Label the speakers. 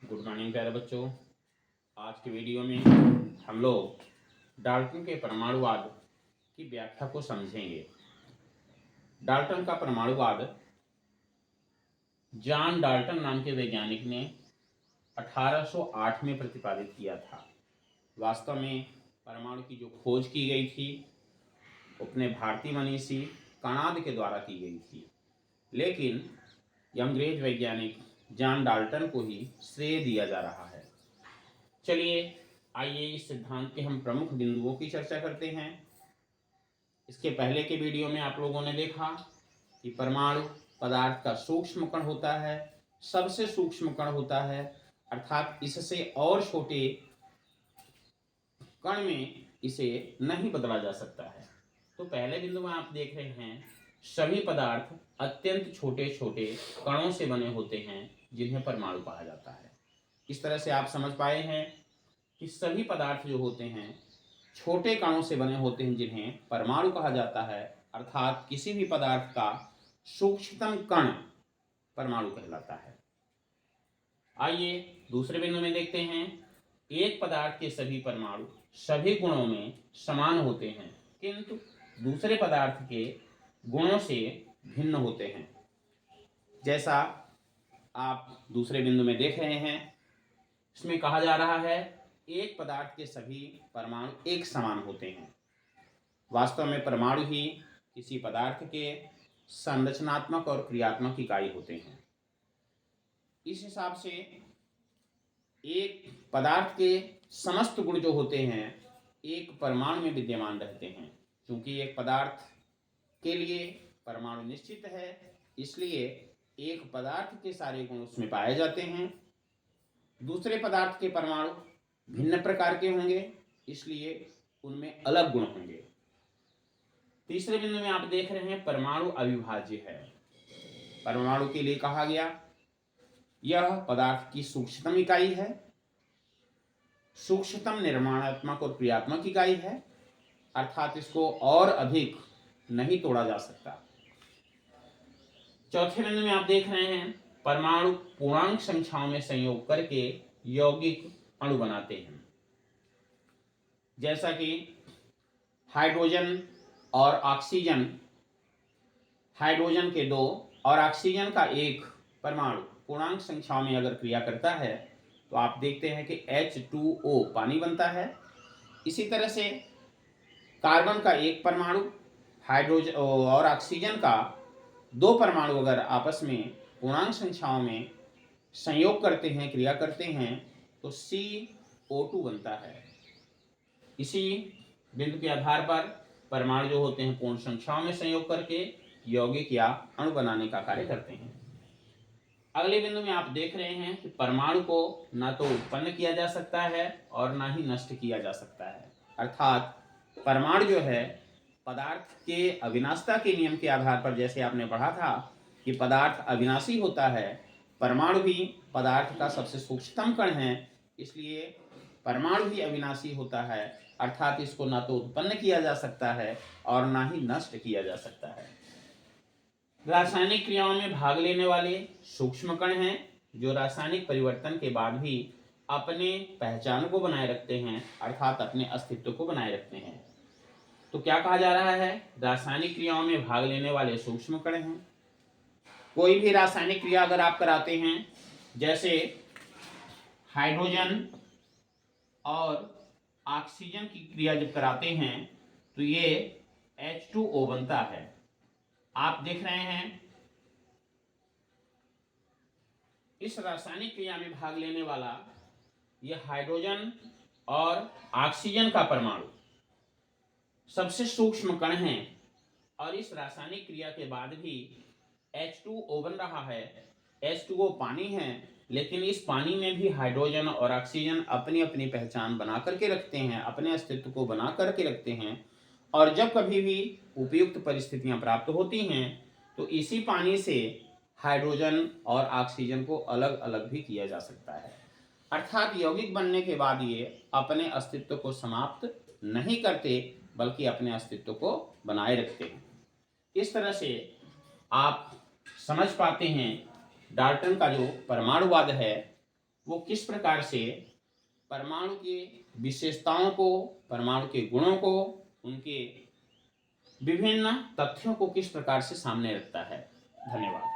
Speaker 1: Good morning प्यारे बच्चों। आज के वीडियो में हम लोग डाल्टन के परमाणुवाद की व्याख्या को समझेंगे। डाल्टन का परमाणुवाद जॉन डाल्टन नाम के वैज्ञानिक ने 1808 में प्रतिपादित किया था। वास्तव में परमाणु की जो खोज की गई थी अपने भारतीय मनीषी कणाद के द्वारा की गई थी, लेकिन अंग्रेज वैज्ञानिक जॉन डाल्टन को ही श्रेय दिया जा रहा है। चलिए आइए इस सिद्धांत के हम प्रमुख बिंदुओं की चर्चा करते हैं। इसके पहले के वीडियो में आप लोगों ने देखा कि परमाणु पदार्थ का सूक्ष्म कण होता है, सबसे सूक्ष्म कण होता है, अर्थात इससे और छोटे कण में इसे नहीं बदला जा सकता है। तो पहले बिंदु में आप देख रहे हैं सभी पदार्थ अत्यंत छोटे छोटे कणों से बने होते हैं जिन्हें परमाणु कहा जाता है। इस तरह से आप समझ पाए हैं कि सभी पदार्थ जो होते हैं छोटे कणों से बने होते हैं जिन्हें परमाणु कहा जाता है, अर्थात किसी भी पदार्थ का सूक्ष्मतम कण परमाणु कहलाता है। आइए दूसरे बिंदु में देखते हैं। एक पदार्थ के सभी परमाणु सभी गुणों में समान होते हैं, किंतु दूसरे पदार्थ के गुणों से भिन्न होते हैं। जैसा आप दूसरे बिंदु में देख रहे हैं, इसमें कहा जा रहा है एक पदार्थ के सभी परमाणु एक समान होते हैं। वास्तव में परमाणु ही किसी पदार्थ के संरचनात्मक और क्रियात्मक इकाई होते हैं। इस हिसाब से एक पदार्थ के समस्त गुण जो होते हैं एक परमाणु में विद्यमान रहते हैं। क्योंकि एक पदार्थ के लिए परमाणु निश्चित है, इसलिए एक पदार्थ के सारे गुण उसमें पाए जाते हैं। दूसरे पदार्थ के परमाणु भिन्न प्रकार के होंगे, इसलिए उनमें अलग गुण होंगे। तीसरे बिंदु में आप देख रहे हैं परमाणु अविभाज्य है। परमाणु के लिए कहा गया यह पदार्थ की सूक्ष्मतम इकाई है, सूक्ष्मतम निर्माणात्मक और क्रियात्मक इकाई है, अर्थात इसको और अधिक नहीं तोड़ा जा सकता। चौथे बिंदु में आप देख रहे हैं परमाणु पूर्णांक संख्याओं में संयोग करके यौगिक अणु बनाते हैं। जैसा कि हाइड्रोजन और ऑक्सीजन, हाइड्रोजन के 2 और ऑक्सीजन का 1 परमाणु पूर्णांक संख्याओं में अगर क्रिया करता है तो आप देखते हैं कि H2O पानी बनता है। इसी तरह से कार्बन का 1 परमाणु हाइड्रोजन और ऑक्सीजन का 2 परमाणु अगर आपस में पूर्णांक संख्याओं में संयोग करते हैं, क्रिया करते हैं, तो CO2 बनता है। इसी बिंदु के आधार पर परमाणु जो होते हैं पूर्ण संख्याओं में संयोग करके यौगिक या अणु बनाने का कार्य करते हैं। अगले बिंदु में आप देख रहे हैं कि परमाणु को ना तो उत्पन्न किया जा सकता है और ना ही नष्ट किया जा सकता है। अर्थात परमाणु जो है पदार्थ के अविनाशिता के नियम के आधार पर, जैसे आपने पढ़ा था कि पदार्थ अविनाशी होता है, परमाणु भी पदार्थ का सबसे सूक्ष्मतम कण है, इसलिए परमाणु भी अविनाशी होता है। अर्थात इसको ना तो उत्पन्न किया जा सकता है और ना ही नष्ट किया जा सकता है। रासायनिक क्रियाओं में भाग लेने वाले सूक्ष्म कण हैं जो रासायनिक परिवर्तन के बाद भी अपने पहचान को बनाए रखते हैं, अर्थात अपने अस्तित्व को बनाए रखते हैं। तो क्या कहा जा रहा है? रासायनिक क्रियाओं में भाग लेने वाले सूक्ष्म कण हैं। कोई भी रासायनिक क्रिया अगर आप कराते हैं, जैसे हाइड्रोजन और ऑक्सीजन की क्रिया जब कराते हैं तो ये H2O बनता है। आप देख रहे हैं इस रासायनिक क्रिया में भाग लेने वाला यह हाइड्रोजन और ऑक्सीजन का परमाणु सबसे सूक्ष्म कण है और इस रासायनिक क्रिया के बाद भी H2O बन रहा है। H2O पानी है, लेकिन इस पानी में भी हाइड्रोजन और ऑक्सीजन अपनी अपनी पहचान बना करके रखते हैं, अपने अस्तित्व को बना करके रखते हैं। और जब कभी भी उपयुक्त परिस्थितियां प्राप्त होती हैं तो इसी पानी से हाइड्रोजन और ऑक्सीजन को अलग अलग भी किया जा सकता है। अर्थात यौगिक बनने के बाद ये अपने अस्तित्व को समाप्त नहीं करते, बल्कि अपने अस्तित्व को बनाए रखते हैं। इस तरह से आप समझ पाते हैं डाल्टन का जो परमाणुवाद है वो किस प्रकार से परमाणु की विशेषताओं को, परमाणु के गुणों को, उनके विभिन्न तथ्यों को किस प्रकार से सामने रखता है। धन्यवाद।